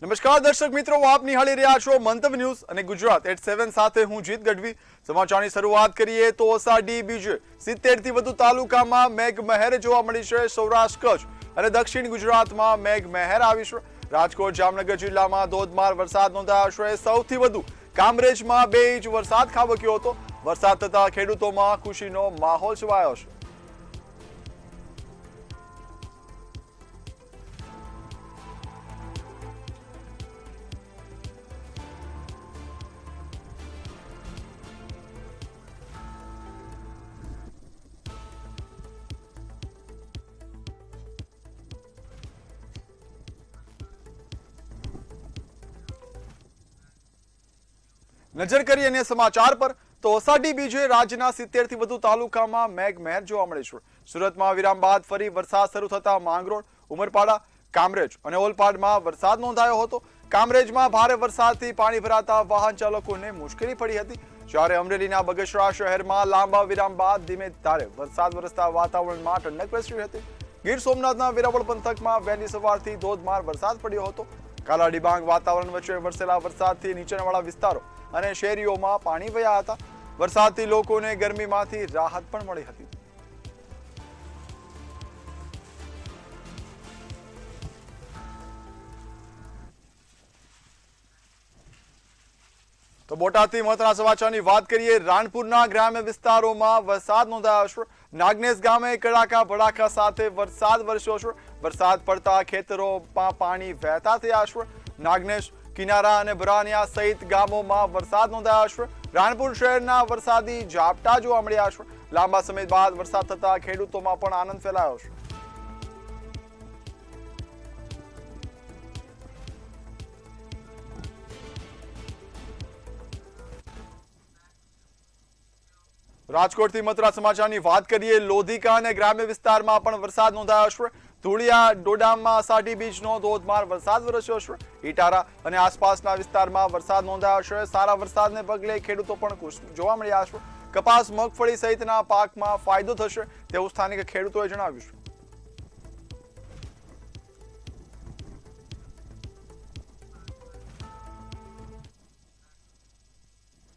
નમસ્કાર દર્શક મિત્રો, આપ નિહાળી રહ્યા છો મંતવ્ય ન્યૂઝ અને ગુજરાત એટ 7 સાથે હું જીત ગઢવી। સમાચારની શરૂઆત કરીએ તો અષાઢી બીજે 70 થી વધુ તાલુકામાં મેઘમહેર જોવા મળી છે। સૌરાષ્ટ્ર, કચ્છ અને દક્ષિણ ગુજરાતમાં મેઘમહેર આવી છે। રાજકોટ, જામનગર જિલ્લામાં ધોધમાર વરસાદ નોંધાયો છે। સૌથી વધુ કામરેજમાં 2 ઇંચ વરસાદ ખાબક્યો હતો। વરસાદ થતા ખેડૂતોમાં ખુશીનો માહોલ છવાયો છે। નજર કરીએ અન્ય સમાચાર પર તો અષાઢી બીજે રાજ્યના 70 થી વધુ તાલુકામાં મેઘમહેર જોવા મળી છે। સુરતમાં વિરામ બાદ ફરી વરસાદ શરૂ થતા માંગરોળ, ઉમરપાડા, કામરેજ અને ઓલપાડમાં વરસાદ નોંધાયો હતો। કામરેજમાં ભારે વરસાદથી પાણી ભરાતા વાહન ચાલકોને મુશ્કેલી પડી હતી, જ્યારે અમરેલીના બગસરા શહેરમાં લાંબા વિરામ બાદ ધીમે ધારે વરસાદ વરસતા વાતાવરણમાં ઠંડક પ્રસરી હતી। ગીર સોમનાથના વેરાવળ પંથકમાં વહેલી સવારથી ધોધમાર વરસાદ પડ્યો હતો। કાલા ડિબાંગ વાતાવરણ વચ્ચે વરસેલા વરસાદથી નીચાણવાળા વિસ્તારો અને શેરીઓમાં પાણી વહ્યા હતા। વરસાદથી લોકોને ગરમીમાંથી રાહત પણ મળી હતી। તો બોટાદથી મહત્વના સમાચારની વાત કરીએ। રાણપુરના ગ્રામ્ય વિસ્તારોમાં વરસાદ નોંધાયો છે। નાગનેશ ગામે કડાકા ભડાકા સાથે વરસાદ વરસ્યો છે। વરસાદ પડતા ખેતરોમાં પાણી વહેતા થયા છે। નાગનેશ, કિનારા અને ભરાનિયા સહિત ગામોમાં વરસાદ નોંધાયો છે। રાણપુર શહેરના વરસાદી ઝાપટા જોવા મળ્યા છે। લાંબા સમય બાદ વરસાદ થતા ખેડૂતોમાં પણ આનંદ ફેલાયો છે। રાજકોટથી મહત્વના સમાચારની વાત કરીએ। લોધિકા અને ગ્રામ્ય વિસ્તારમાં પણ વરસાદ નોંધાયો છે। ધુળિયા ડોડામમાં અષાઢી બીજનો ધોધમાર વરસાદ વરસ્યો છે। ઇટારા અને આસપાસના વિસ્તારમાં વરસાદ નોંધાયો છે। સારા વરસાદને પગલે ખેડૂતો પણ ખુશ જોવા મળ્યા છે। કપાસ, મગફળી સહિતના પાકમાં ફાયદો થશે તેવું સ્થાનિક ખેડૂતોએ જણાવ્યું છે।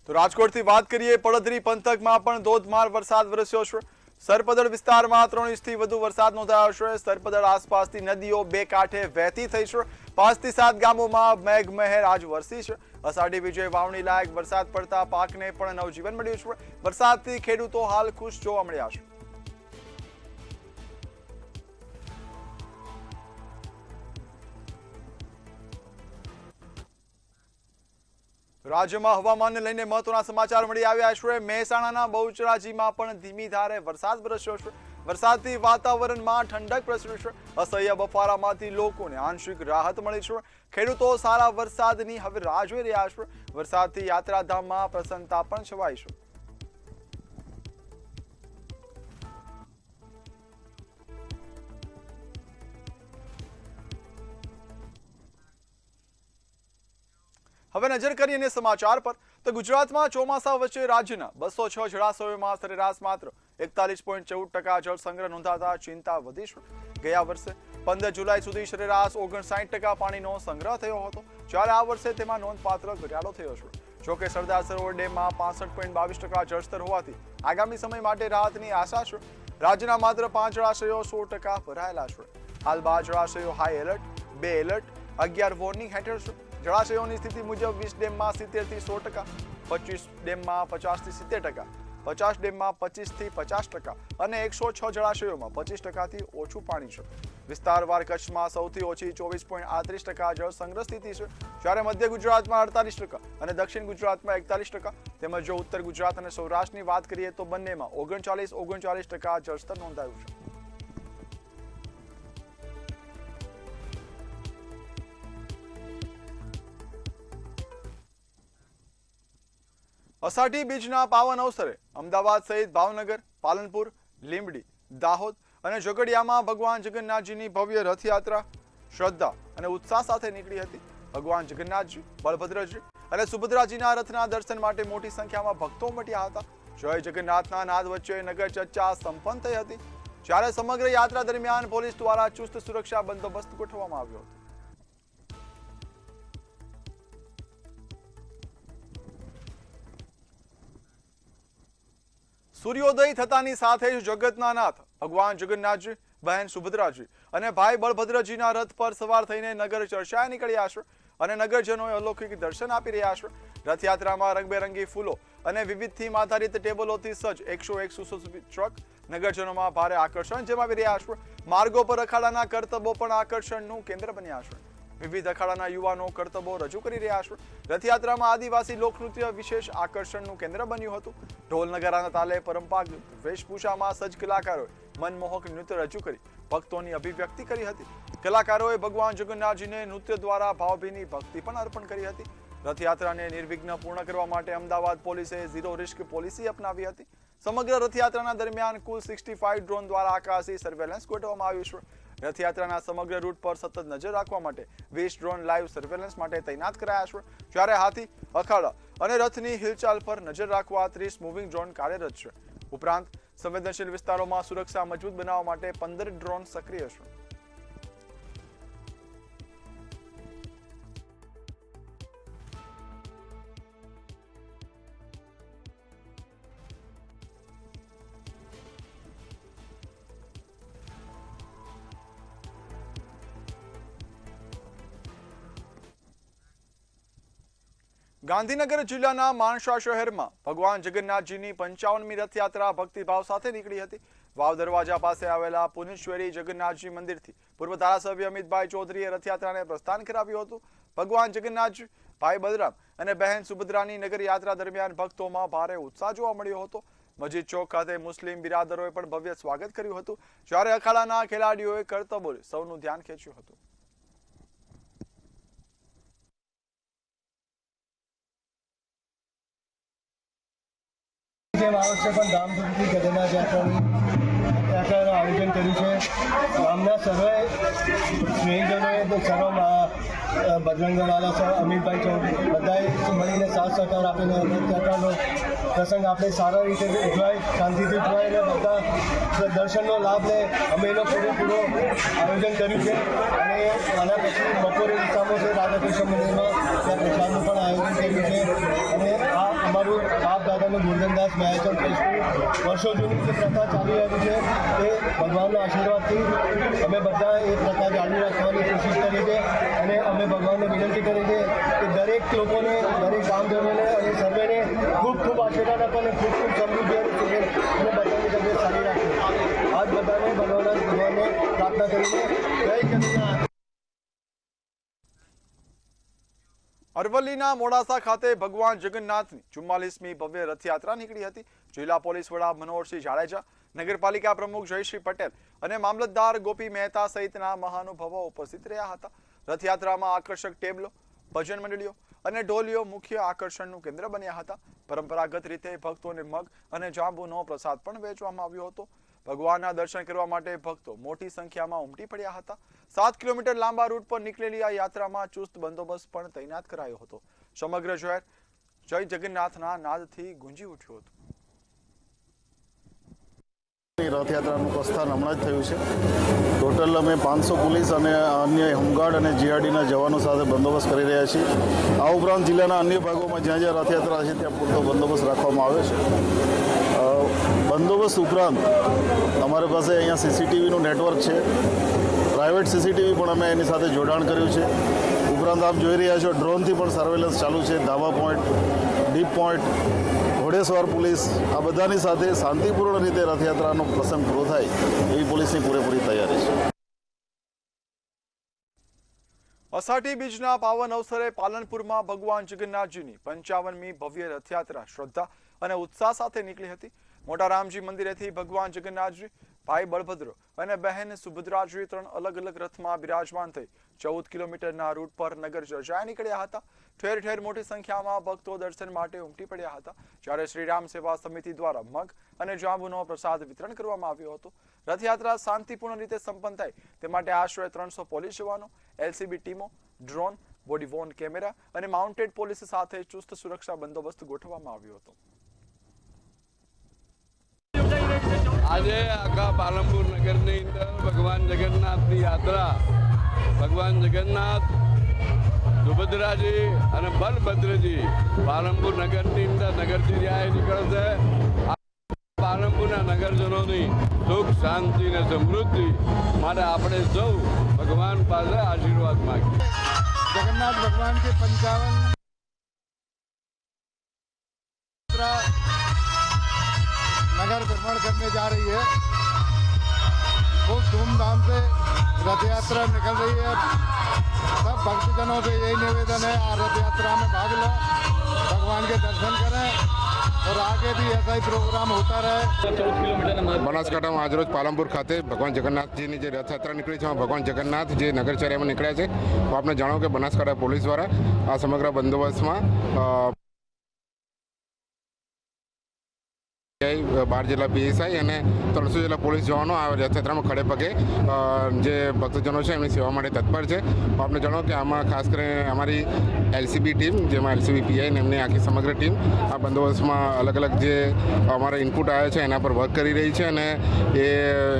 તો રાજકોટથી વાત કરીએ। પડધરી પંથકમાં પણ ધોધમાર વરસાદ વરસ્યો છે। સરપદળ વિસ્તારમાં 3 ઇંચથી વધુ વરસાદ નોંધાયો છે। સરપદળ આસપાસની નદીઓ બે કાંઠે વહેતી થઈ છે। 5 થી 7 ગામોમાં મેઘમહેર આજ વરસી છે। અષાઢી બીજે વાવણી લાયક વરસાદ પડતા પાકને પણ નવજીવન મળ્યું છે। વરસાદથી ખેડૂતો હાલ ખુશ જોવા મળ્યા છે। રાજ્યમાં હવામાનને લઈને મહત્વના સમાચાર મળી આવ્યા છે। મહેસાણાના બહુચરાજીમાં પણ ધીમી ધારે વરસાદ વરસ્યો છે। વરસાદથી વાતાવરણમાં ઠંડક પ્રસરી છે। અસહ્ય બફારામાંથી લોકોને આંશિક રાહત મળી છે। ખેડૂતો સારા વરસાદની હવે રાહ જોઈ રહ્યા છે। વરસાદથી યાત્રાધામમાં પ્રસન્નતા પણ છવાઈ છે। હવે નજર કરીએ અન્ય સમાચાર પર તો ગુજરાતમાં ચોમાસા વચ્ચે રાજ્યના 206 જળાશયોમાં સરેરાશ માત્ર 41.14% જળ સંગ્રહ નોંધાતા ચિંતા વધી છે। ગયા વર્ષે 15 જુલાઈ સુધી સરેરાશ 59% પાણીનો સંગ્રહ થયો હતો, જ્યારે આ વર્ષે તેમાં નોંધપાત્ર ઘટાડો થયો છે। જોકે સરદાર સરોવર ડેમમાં 65.22% જળસ્તર હોવાથી આગામી સમય માટે રાહતની આશા છે। રાજ્યના માત્ર 5 જળાશયો 100% ભરાયેલા છે। હાલ 12 જળાશયો હાઈ એલર્ટ, 2 એલર્ટ, 11 વોર્નિંગ હેઠળ છે। જળાશયોની સ્થિતિ મુજબ 20 ડેમમાં 70 થી 100%, 25 ડેમમાં 50 થી 70%, 50 ડેમમાં 25 થી 50% અને 106 જળાશયોમાં 25% થી ઓછું પાણી છે। વિસ્તારવાર કચ્છમાં સૌથી ઓછી 24.38% જળ સંગ્રહ સ્થિતિ છે, જ્યારે મધ્ય ગુજરાતમાં 48% અને દક્ષિણ ગુજરાતમાં 41%, તેમજ જો ઉત્તર ગુજરાત અને સૌરાષ્ટ્રની વાત કરીએ તો બંનેમાં 39% જળસ્તર નોંધાયું છે। અષાઢી બીજના પાવન અવસરે અમદાવાદ સહિત ભાવનગર, પાલનપુર, લીંબડી, દાહોદ અને ઝઘડિયામાં ભગવાન જગન્નાથજીની ભવ્ય રથયાત્રા શ્રદ્ધા અને ઉત્સાહ સાથે નીકળી હતી। ભગવાન જગન્નાથજી, બલભદ્રજી અને સુભદ્રાજીના રથના દર્શન માટે મોટી સંખ્યામાં ભક્તો ઉમટ્યા હતા। જય જગન્નાથના નાદ વચ્ચે નગર ચર્ચા સંપન્ન થઈ હતી, જ્યારે સમગ્ર યાત્રા દરમિયાન પોલીસ દ્વારા ચુસ્ત સુરક્ષા બંદોબસ્ત ગોઠવવામાં આવ્યો હતો। સૂર્યોદય થતાની સાથે જ જગતના નાથ ભગવાન જગન્નાથજી, બહેન સુભદ્રાજી અને ભાઈ બળભદ્રજીના રથ પર સવાર થઈને નગર ચર્ચાએ નીકળ્યા છે અને નગરજનોએ અલૌકિક દર્શન આપી રહ્યા છે. રથયાત્રામાં રંગબેરંગી ફૂલો અને વિવિધ થીમ આધારિત ટેબલોથી સજ્જ 101 સુશોભિત ટ્રક નગરજનોમાં ભારે આકર્ષણ જમાવી રહ્યા છે. માર્ગો પર અખાડાના કરતબો પણ આકર્ષણનું કેન્દ્ર બન્યા છે. વિવિધ અખાડાના યુવાનો કરતબો રજૂ કરી રહ્યા છે. રથયાત્રામાં આદિવાસી લોકનૃત્ય વિશેષ આકર્ષણનું કેન્દ્ર બન્યું હતું. ઢોલ નગારાના તાલે પરંપરાગત વેશભૂષામાં સજ્જ કલાકારોએ મનમોહક નૃત્ય રજૂ કરી ભક્તોની અભિવ્યક્તિ કરી હતી. કલાકારોએ ભગવાન જગન્નાથજીને નૃત્ય દ્વારા ભાવભીની ભક્તિ પણ અર્પણ કરી હતી. રથયાત્રાને નિર્વિઘ્ન પૂર્ણ કરવા માટે અમદાવાદ પોલીસે ઝીરો રિસ્ક પોલિસી અપનાવી હતી. સમગ્ર રથયાત્રાના દરમિયાન કુલ 65 ડ્રોન દ્વારા આકાશી સર્વેલન્સ ગોઠવવામાં આવ્યું છે. રથયાત્રાના સમગ્ર રૂટ પર સતત નજર રાખવા માટે 20 ડ્રોન લાઈવ સર્વેલન્સ માટે તૈનાત કરાયા છે, જ્યારે હાથી, અખાડા અને રથની હિલચાલ પર નજર રાખવા 30 મૂવિંગ ડ્રોન કાર્યરત છે. ઉપરાંત સંવેદનશીલ વિસ્તારોમાં સુરક્ષા મજબૂત બનાવવા માટે 15 ડ્રોન સક્રિય છે. ગાંધીનગર જિલ્લાના માણસા શહેરમાં ભગવાન જગન્નાથજીની 55મી રથયાત્રા ભક્તિભાવ સાથે નીકળી હતી. વાવ દરવાજા પાસે આવેલા પુનેશ્વરી જગન્નાથજી મંદિરથી પૂર્વ ધારાસભ્ય અમિતભાઈ ચૌધરીએ રથયાત્રાને પ્રસ્થાન કરાવ્યું હતું. ભગવાન જગન્નાથજી, ભાઈ બલરામ અને બહેન સુભદ્રાની નગર યાત્રા દરમિયાન ભક્તોમાં ભારે ઉત્સાહ જોવા મળ્યો હતો. મસ્જિદ ચોક ખાતે મુસ્લિમ બિરાદરોએ પણ ભવ્ય સ્વાગત કર્યું હતું, જ્યારે અખાડાના ખેલાડીઓએ કરતબોએ સૌનું ધ્યાન ખેંચ્યું હતું. આ વર્ષે પણ ધામધૂમથી જગન્નાથ યાત્રાનું આયોજન કર્યું છે. ગામના સર્વે સ્નેહીજનોએ સર્વ બજરંગવાલા સર, અમિતભાઈ ચૌધરી બધાએ મળીને સાથ સહકાર આપીને રથયાત્રાનો પ્રસંગ આપણે સારા રીતે ઉજવાય, શાંતિથી ઉજવાય અને બધા દર્શનનો લાભ લે. અમે એનો પૂરેપૂરો આયોજન કર્યું છે અને આના પછી બપોરે વિસ્તારમાં છે રાધાકૃષ્ણ મંદિરમાં ત્યાં પ્રસાદનું પણ આયોજન કર્યું છે. અને આ અમારું બાપ દાદાનું ગોરધનદાસ મહાજન ટ્રસ્ટની વર્ષો જૂની જે પ્રથા ચાલી આવી છે તે ભગવાનના આશીર્વાદથી અમે બધા એ પ્રથા જાળવી રાખવાની કોશિશ કરી છે. અને અમે ભગવાનને વિનંતી કરી છે કે દરેક લોકોને, દરેક ગામજનોને અને સર્વેને ખૂબ ખૂબ આશીર્વાદ આપે અને ખૂબ ખૂબ સમૃદ્ધિ અને બધાની તબિયત સારી રાખે. આજ બધાને ભગવાનને પ્રાર્થના કરીને જય જગન્નાથ. અરવલ્લીના મોડાસા ખાતે ભગવાન જગન્નાથની 44મી ભવ્ય રથયાત્રા નીકળી હતી. જિલ્લા પોલીસ વડા મનોહરસિંહ જાડેજા, નગરપાલિકા પ્રમુખ જયશ્રી પટેલ અને મામલતદાર ગોપી મહેતા સહિતના મહાનુભાવો ઉપસ્થિત રહ્યા હતા. રથયાત્રામાં આકર્ષક ટેબલો, ભજન મંડળીઓ અને ઢોલીઓ મુખ્ય આકર્ષણનું કેન્દ્ર બન્યા હતા. પરંપરાગત રીતે ભક્તોને મગ અને જાંબુનો પ્રસાદ પણ વહેંચવામાં આવ્યો હતો. ભગવાનના દર્શન કરવા માટે ભક્તો મોટી સંખ્યામાં ઉમટી પડ્યા હતા. 7 કિલોમીટર લાંબા રૂટ પર નીકળેલી આ યાત્રામાં ચુસ્ત બંદોબસ્ત પણ તૈનાત કરાયો હતો. સમગ્ર શહેર જય જગન્નાથના નાદથી ગુંજી ઉઠ્યું હતું. રથયાત્રાનું પ્રસ્થાન હમણાં જ થયું છે. ટોટલ અમે 500 પોલીસ અને અન્ય હોમગાર્ડ અને જીઆરડીના જવાનો સાથે બંદોબસ્ત કરી રહ્યા છીએ. આ ઉપરાંત જિલ્લાના અન્ય ભાગોમાં જ્યાં જ્યાં રથયાત્રા છે ત્યાં પૂરતો બંદોબસ્ત રાખવામાં આવ્યો છે. બંદોબસ્ત ઉપરાંત અમારી પાસે અહીંયા સીસીટીવીનું નેટવર્ક છે. પ્રાઇવેટ સીસીટીવી પણ અમે એની સાથે જોડાણ કર્યું છે. ઉપરાંત આપ જોઈ રહ્યા છો ડ્રોનથી પણ સર્વેલન્સ ચાલુ છે. ધાબા પોઈન્ટ, ડીપ પોઈન્ટ, ઘોડેસવાર પોલીસ, આ બધાની સાથે શાંતિપૂર્ણ રીતે રથયાત્રાનો પ્રસંગ પૂરો થાય એવી પોલીસની પૂરેપૂરી તૈયારી છે. અષાઢી બીજના પાવન અવસરે પાલનપુરમાં ભગવાન જગન્નાથજીની 55મી ભવ્ય રથયાત્રા શ્રદ્ધા અને ઉત્સાહ સાથે નીકળી હતી. મોટા રામજી મંદિરેથી ભગવાન જગન્નાથજી, ભાઈ બળભદ્ર અને બહેન સુભદ્રાજી 3 અલગ અલગ રથમાં બિરાજમાન થઈ 14 કિલોમીટરના રૂટ પર નગર ચર્ચાએ નીકળ્યા હતા. ઠેર ઠેર મોટી સંખ્યામાં ભક્તો દર્શન માટે ઉમટી પડ્યા હતા, જ્યારે શ્રીરામ સેવા સમિતિ દ્વારા મગ અને જાંબુનો પ્રસાદ વિતરણ કરવામાં આવ્યો હતો. રથયાત્રા શાંતિપૂર્ણ રીતે સંપન્ન થાય તે માટે આશરે 300 પોલીસ જવાનો, એલસીબી ટીમો, ડ્રોન, બોડી વોર્ન કેમેરા અને માઉન્ટેડ પોલીસ સાથે ચુસ્ત સુરક્ષા બંદોબસ્ત ગોઠવવામાં આવ્યો હતો. આજે આખા પાલનપુર નગરની અંદર ભગવાન જગન્નાથની યાત્રા, ભગવાન જગન્નાથ, સુભદ્રાજી અને બલભદ્રજી પાલનપુર નગરની અંદર નગરથી નીકળશે. ભક્તજનોની સુખ શાંતિ અને સમૃદ્ધિ માટે આપણે સૌ ભગવાન પાસે આશીર્વાદ માગીએ. जगन्नाथ भगवान के 55 नगर भ्रमण करने जा रही है। खूब धूमधाम से रथ यात्रा निकल रही है। सब भक्तजनों से यही निवेदन है, आ रथ यात्रा में भाग लो, भगवान के दर्शन करें और आगे भी ऐसा ही प्रोग्राम होता रहे. બનાસકાંઠામાં આજરોજ પાલનપુર ખાતે ભગવાન જગન્નાથજીની જે રથયાત્રા નીકળી છે, ભગવાન જગન્નાથ જે નગરચર્યામાં નીકળ્યા છે, તો આપણે જાણો કે બનાસકાંઠા પોલીસ દ્વારા આ સમગ્ર બંદોબસ્તમાં 12 જેટલા પીએસઆઈ અને 300 જેટલા પોલીસ જવાનો આ રથયાત્રામાં ખડે પગે જે ભક્તજનો છે એમની સેવા માટે તત્પર છે. આપણે જાણો કે આમાં ખાસ કરીને અમારી એલસીબી ટીમ, જેમાં એલસીબી પીઆઈ ને એમની આખી સમગ્ર ટીમ આ બંદોબસ્તમાં અલગ અલગ જે અમારા ઇનપુટ આવ્યા છે એના પર વર્ક કરી રહી છે અને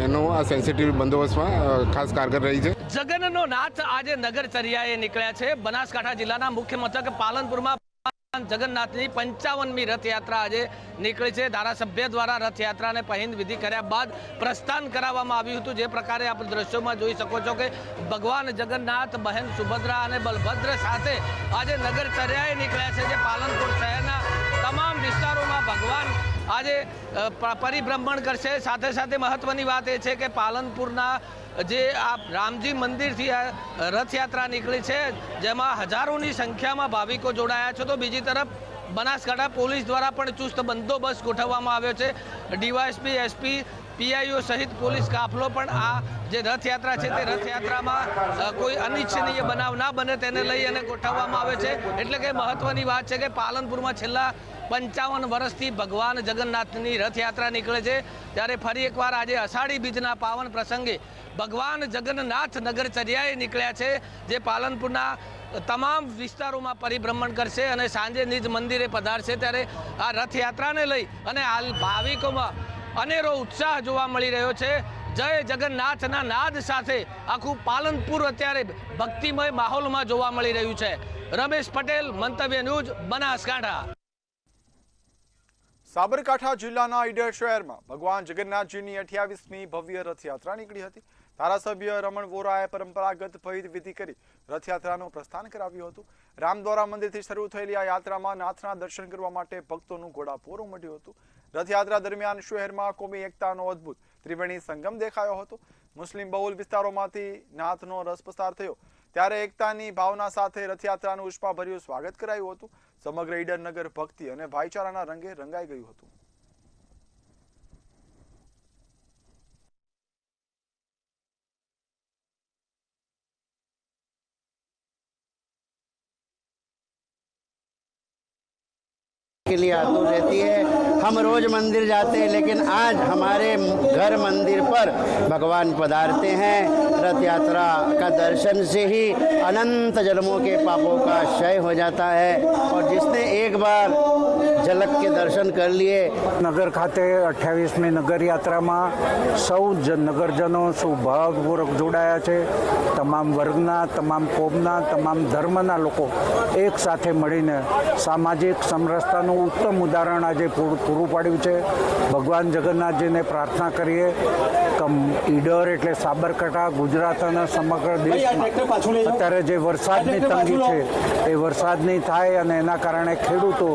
એનું આ સેન્સિટિવ બંદોબસ્તમાં ખાસ કારગર રહી છે. જગનનો નાથ આજે નગરચર્યાએ નીકળ્યા છે. બનાસકાંઠા જિલ્લાના મુખ્ય મથક પાલનપુરમાં જગન્નાથની 55મી રથયાત્રા આજે નીકળી છે. ધારાસભ્ય દ્વારા રથયાત્રાને પહિંદ વિધિ કર્યા બાદ પ્રસ્થાન કરાવવામાં આવ્યું હતું. જે પ્રકારે આપ દ્રશ્યોમાં જોઈ શકો છો કે ભગવાન જગન્નાથ, બહેન સુભદ્રા અને બલભદ્ર સાથે આજે નગરચર્યાએ નીકળ્યા છે. જે પાલનપુર શહેરના તમામ વિસ્તારોમાં ભગવાન આજે પરિભ્રમણ કરશે. સાથે સાથે મહત્વની વાત એ છે કે પાલનપુરના જે આ રામજી મંદિરથી આ રથયાત્રા નીકળી છે, જેમાં હજારોની સંખ્યામાં ભાવિકો જોડાયા છે. તો બીજી તરફ બનાસકાંઠા પોલીસ દ્વારા પણ ચુસ્ત બંદોબસ્ત ગોઠવવામાં આવ્યો છે. ડીવાયએસપી, એસપી, પીઆઈઓ સહિત પોલીસ કાફલો પણ આ જે રથયાત્રા છે તે રથયાત્રામાં કોઈ અનિચ્છનીય બનાવ ના બને તેને લઈ અને ગોઠવવામાં આવે છે. એટલે કે મહત્વની વાત છે કે પાલનપુરમાં છેલ્લા 55 વર્ષથી ભગવાન જગન્નાથની રથયાત્રા નીકળે છે. ત્યારે ફરી એકવાર આજે અષાઢી બીજના પાવન પ્રસંગે ભગવાન જગન્નાથ નગરચર્યાએ નીકળ્યા છે. જે પાલનપુરના તમામ વિસ્તારોમાં પરિભ્રમણ કરશે અને સાંજે નિજ મંદિરે પધારશે. ત્યારે આ રથયાત્રાને લઈ અને હાલ ભાવિકોમાં અનેરો ઉત્સાહ જોવા મળી રહ્યો છે. જય જગન્નાથના નાદ સાથે આખું પાલનપુર અત્યારે ભક્તિમય માહોલમાં જોવા મળી રહ્યું છે. રમેશ પટેલ, મંતવ્ય ન્યૂઝ, બનાસકાંઠા. સાબરકાંઠા જિલ્લાના ઈડર શહેરમાં ભગવાન જગન્નાથજીની 28મી ભવ્ય રથયાત્રા નીકળી હતી. ધારાસભ્ય રમણ વોરાએ પરંપરાગત પહિંદ વિધિ કરી રથયાત્રાનું પ્રસ્થાન કરાવ્યું હતું. રામદ્વારા મંદિરથી શરૂ થયેલી આ યાત્રામાં નાથના દર્શન કરવા માટે ભક્તોનું ઘોડાપૂર ઉમટ્યું હતું. રથયાત્રા દરમિયાન શહેરમાં કોમી એકતાનો અદ્ભુત ત્રિવેણી સંગમ દેખાયો હતો. મુસ્લિમ બહુલ વિસ્તારોમાંથી નાથનો રસ પસાર થયો ત્યારે એકતાની ભાવના સાથે રથયાત્રાનું ઉષ્માભર્યું સ્વાગત કરાયું હતું. સમગ્ર ઈડર નગર ભક્તિ અને ભાઈચારાના રંગે રંગાઈ ગયું હતું. के लिए आतुर रहती है. हम रोज मंदिर जाते हैं, लेकिन आज हमारे घर मंदिर पर भगवान पधारते हैं. रथ यात्रा का दर्शन से ही अनंत जन्मों के पापों का क्षय हो जाता है और जिसने एक बार झलक के दर्शन कर लिए. નગર ખાતે 28મી નગર યાત્રામાં સૌ નગરજનો સૌભાવપૂર્વક જોડાયા છે. તમામ વર્ગના, તમામ કોમના, તમામ ધર્મના લોકો એક સાથે મળીને સામાજિક સમરસતાનું ઉત્તમ ઉદાહરણ આજે પૂરું પાડ્યું છે. ભગવાન જગન્નાથજીને પ્રાર્થના કરીએ કે ઈડર એટલે સાબરકાંઠા, ગુજરાત અને સમગ્ર દેશમાં અત્યારે જે વરસાદની તંગી છે એ વરસાદ નહીં થાય અને એના કારણે ખેડૂતો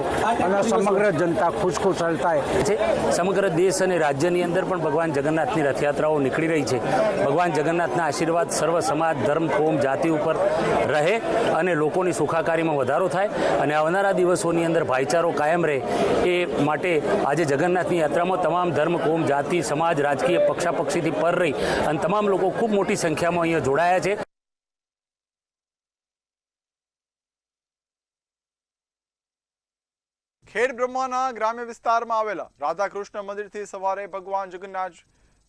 અને સમગ્ર જનતા ખુશખુશાલ થાય છે. સમગ્ર દેશ અને રાજ્યની અંદર પણ ભગવાન જગન્નાથની રથયાત્રાઓ નીકળી રહી છે. ભગવાન જગન્નાથના આશીર્વાદ સર્વ સમાજ, ધર્મ, કોમ, જાતિ ઉપર રહે અને લોકોની સુખાકારીમાં વધારો થાય અને આવનારા દિવસોની અંદર ભાઈચારો કાયમ રહે એ માટે આજે જગન્નાથની યાત્રામાં તમામ ધર્મ, કોમ, જાતિ, સમાજ, રાજકીય પક્ષાપક્ષીથી પર રહી અને તમામ લોકો ખૂબ મોટી સંખ્યામાં અહીંયા જોડાયા છે. ખેડ બ્રહ્માના ગ્રામ્ય વિસ્તારમાં આવેલા રાધાકૃષ્ણ મંદિરથી સવારે ભગવાન જગન્નાથ,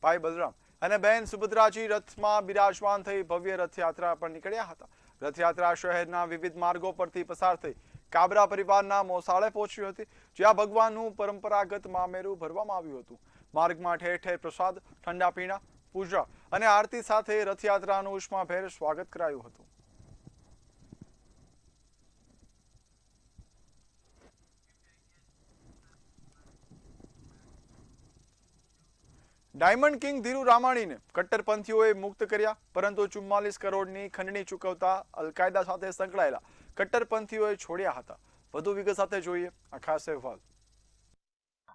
ભાઈ બલરામ અને બહેન સુભદ્રાજી રથમાં બિરાજમાન થઈ ભવ્ય રથયાત્રા પર નીકળ્યા હતા. રથયાત્રા શહેરના વિવિધ માર્ગો પરથી પસાર થઈ કાબરા પરિવારના મોસાળે પહોંચી હતી, જ્યાં ભગવાનનું પરંપરાગત મામેરું ભરવામાં આવ્યું હતું. માર્ગમાં ઠેર ઠેર પ્રસાદ, ઠંડા પીણા, પૂજા અને આરતી સાથે રથયાત્રાનું ઉષ્માભેર સ્વાગત કરાયું હતું. ડાયમંડ કિંગ ધીરુ રામાણીને કટ્ટરપંથીઓએ મુક્ત કર્યા, પરંતુ 44 કરોડની ખંડણી ચૂકવતા અલકાયદા સાથે સંકળાયેલા કટ્ટરપંથીઓએ છોડ્યા હતા. વધુ વિગત સાથે જોઈએ આ ખાસ અહેવાલ.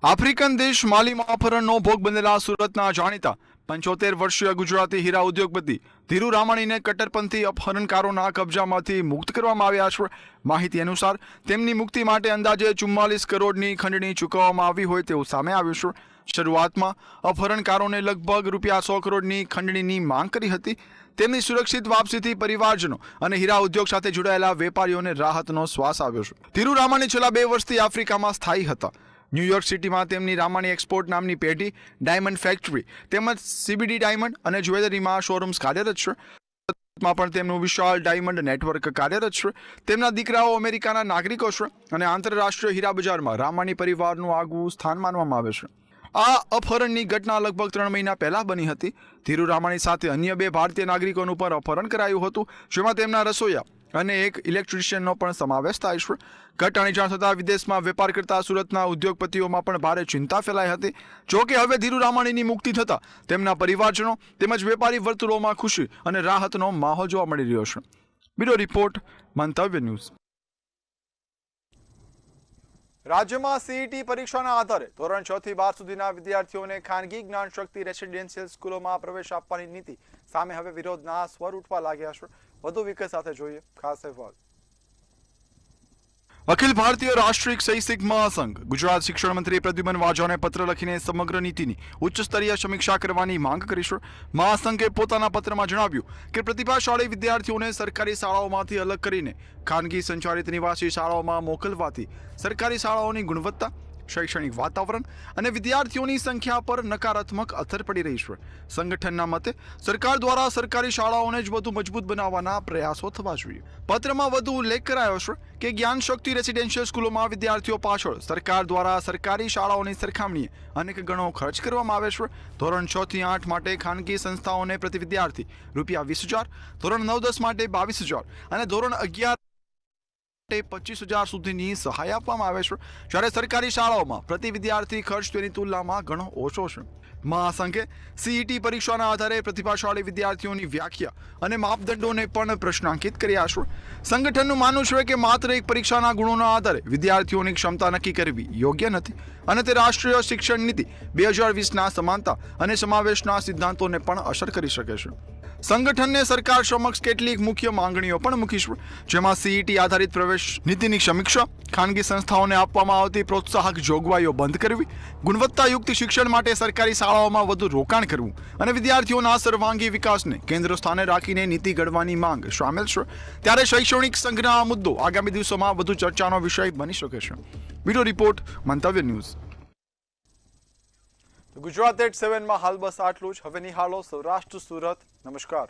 આફ્રિકન દેશ માલીમાં અપહરણનો ભોગ બનેલા સુરતના જાણીતા 75 વર્ષીય ગુજરાતી હીરા ઉદ્યોગપતિ ધીરુ રામાણીને કટ્ટરપંથી અપહરણકારોના કબજામાંથી મુક્ત કરવામાં આવ્યા છે. માહિતી અનુસાર તેમની મુક્તિ માટે અંદાજે 44 કરોડની ખંડણી ચૂકવવામાં આવી હોય તેવું સામે આવ્યું છે. શરૂઆતમાં અપહરણકારોને લગભગ રૂપિયા 100 કરોડની ખંડણીની માંગ કરી હતી. તેમની સુરક્ષિત વાપસીથી પરિવારજનો અને હીરા ઉદ્યોગ સાથે જોડાયેલા વેપારીઓને રાહતનો શ્વાસ આવ્યો છે. ધીરુ રામાણી છેલ્લા 2 વર્ષથી આફ્રિકામાં સ્થાયી હતા. ન્યૂયોર્ક સિટીમાં તેમની રામાણી એક્સપોર્ટ નામની પેઢી, ડાયમંડ ફેક્ટરી તેમજ CBD ડાયમંડ અને જ્વેલરીમાં શોરૂમ્સ કાર્યરત છે. માં પણ તેમનું વિશાળ ડાયમંડ નેટવર્ક કાર્યરત છે. તેમના દીકરાઓ અમેરિકાના નાગરિકો છે અને આંતરરાષ્ટ્રીય હીરા બજારમાં રામાણી પરિવારનું આગવું સ્થાન માનવામાં આવે છે. આ અપહરણની ઘટના લગભગ 3 મહિના પહેલા બની હતી. ધીરુ રામાણી સાથે અન્ય 2 ભારતીય નાગરિકોનું પણ અપહરણ કરાયું હતું, જેમાં તેમના રસોઈયા અને એક ઇલેક્ટ્રિશિયનનો પણ સમાવેશ થાય છે. ઘટનાની જાણ થતાં વિદેશમાં વેપાર કરતા સુરતના ઉદ્યોગપતિઓમાં પણ ભારે ચિંતા ફેલાઈ હતી. જો કે હવે ધીરુ રામાણીની મુક્તિ થતાં તેમના પરિવારજનો તેમજ વેપારી વર્તુળોમાં ખુશી અને રાહતનો માહોલ જોવા મળી રહ્યો છે. બ્યુરો રિપોર્ટ, મંતવ્ય ન્યૂઝ. રાજ્યમાં CET પરીક્ષાના આધારે ધોરણ 6 થી 12 સુધીના વિદ્યાર્થીઓને ખાનગી જ્ઞાન શક્તિ રેસિડેન્શિયલ સ્કૂલોમાં પ્રવેશ આપવાની નીતિ સામે હવે વિરોધના સ્વર ઉઠવા લાગ્યા છે. વધુ વિગત સાથે જોઈએ ખાસ અહેવાલ. અખિલ ભારતીય રાષ્ટ્રીય શૈક્ષિક મહાસંઘ ગુજરાત શિક્ષણ મંત્રી પ્રદ્યુમન વાજાને પત્ર લખીને સમગ્ર નીતિની ઉચ્ચ સ્તરીય સમીક્ષા કરવાની માંગ કરી છે. મહાસંઘે પોતાના પત્રમાં જણાવ્યું કે પ્રતિભાશાળી વિદ્યાર્થીઓને સરકારી શાળાઓમાંથી અલગ કરીને ખાનગી સંચાલિત નિવાસી શાળાઓમાં મોકલવાથી સરકારી શાળાઓની ગુણવત્તા, શૈક્ષણિક વાતાવરણ અને વિદ્યાર્થીઓની સંખ્યા પર નકારાત્મક અસર પડી રહી છે. સંગઠનના મતે સરકાર દ્વારા સરકારી શાળાઓને જ વધુ મજબૂત બનાવવાના પ્રયાસો થવા જોઈએ. પત્રમાં વધુ ઉલ્લેખ કરાયો છે કે જ્ઞાન શક્તિ રેસિડેન્શિયલ સ્કૂલોમાં વિદ્યાર્થીઓ પાછળ સરકાર દ્વારા સરકારી શાળાઓની સરખામણીએ અનેક ગણો ખર્ચ કરવામાં આવે છે. ધોરણ 6 થી 8 માટે ખાનગી સંસ્થાઓને પ્રતિ વિદ્યાર્થી રૂપિયા 20,000, ધોરણ 9-10 માટે 22,000 અને ધોરણ 11 25,000 સુધીની સહાય આપવામાં આવે છે, જ્યારે સરકારી શાળાઓમાં પ્રતિ વિદ્યાર્થી ખર્ચ તેની તુલનામાં ઘણો ઓછો છે. મહાસંઘે CET પરીક્ષાના આધારે પ્રતિભાશાળી વિદ્યાર્થીઓની વ્યાખ્યા અને માપદંડોને પણ પ્રશ્નાંકિત કર્યા છે. સંગઠનનું માનવું છે કે માત્ર એક પરીક્ષાના ગુણોના આધારે વિદ્યાર્થીઓની ક્ષમતા નક્કી કરવી યોગ્ય નથી અને તે રાષ્ટ્રીય શિક્ષણ નીતિ 2020ના સમાનતા અને સમાવેશના સિદ્ધાંતોને પણ અસર કરી શકે છે. સંગઠનને સરકાર સમક્ષ કેટલીક મુખ્ય માંગણીઓ પણ મૂકી છે, જેમાં CET આધારિત પ્રવેશ નીતિની સમીક્ષા, ખાનગી સંસ્થાઓને આપવામાં આવતી પ્રોત્સાહક જોગવાઈઓ બંધ કરવી, ગુણવત્તાયુક્ત શિક્ષણ માટે સરકારી શાળાઓમાં વધુ રોકાણ કરવું અને વિદ્યાર્થીઓના સર્વાંગી વિકાસને કેન્દ્ર સ્થાને રાખીને નીતિ ઘડવાની માંગ સામેલ છે. ત્યારે શૈક્ષણિક સંઘના આ મુદ્દો આગામી દિવસોમાં વધુ ચર્ચાનો વિષય બની શકે છે. બ્યુરો રિપોર્ટ, મંતવ્ય ન્યૂઝ. ગુજરાત 7 માં હાલ બસ આટલું જ. હવે નિહાળો સૌરાષ્ટ્ર સુરત. નમસ્કાર.